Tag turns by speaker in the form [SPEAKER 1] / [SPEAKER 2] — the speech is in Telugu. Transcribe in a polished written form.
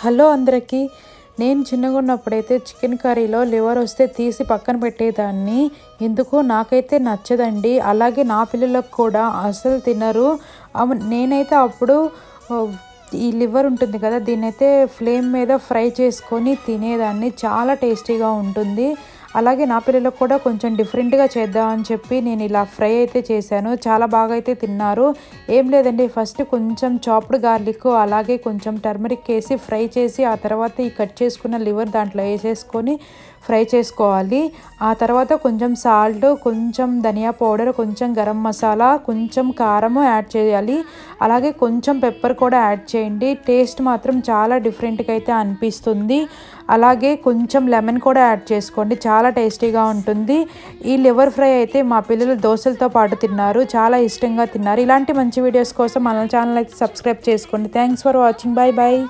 [SPEAKER 1] హలో అందరికీ. నేను చిన్నగా ఉన్నప్పుడైతే చికెన్ కర్రీలో లివర్ వస్తే తీసి పక్కన పెట్టేదాన్ని. ఎందుకో నాకైతే నచ్చదండి. అలాగే నా పిల్లలకు కూడా అసలు తినరు. నేనైతే అప్పుడు ఈ లివర్ ఉంటుంది కదా, దీన్నైతే ఫ్లేమ్ మీద ఫ్రై చేసుకొని తినేదాన్ని. చాలా టేస్టీగా ఉంటుంది. అలాగే నా పిల్లలకు కూడా కొంచెం డిఫరెంట్గా చేద్దామని చెప్పి నేను ఇలా ఫ్రై అయితే చేశాను. చాలా బాగా అయితే తిన్నారు. ఏం లేదండి, ఫస్ట్ కొంచెం చాప్డ్ గార్లిక్ అలాగే కొంచెం టర్మరిక్ వేసి ఫ్రై చేసి ఆ తర్వాత ఈ కట్ చేసుకున్న లివర్ దాంట్లో వేసేసుకొని ఫ్రై చేసుకోవాలి. ఆ తర్వాత కొంచెం సాల్ట్, కొంచెం ధనియా పౌడర్, కొంచెం గరం మసాలా, కొంచెం కారం యాడ్ చేయాలి. అలాగే కొంచెం పెప్పర్ కూడా యాడ్ చేయండి. టేస్ట్ మాత్రం చాలా డిఫరెంట్గా అయితే అనిపిస్తుంది. అలాగే కొంచెం లెమన్ కూడా యాడ్ చేసుకోండి, చాలా టేస్టీగా ఉంటుంది. ఈ లివర్ ఫ్రై అయితే మా పిల్లలు దోశలతో పాటు తిన్నారు, చాలా ఇష్టంగా తిన్నారు. ఇలాంటి మంచి వీడియోస్ కోసం మన ఛానల్ అయితే సబ్స్క్రైబ్ చేసుకోండి. Thanks for watching. Bye bye.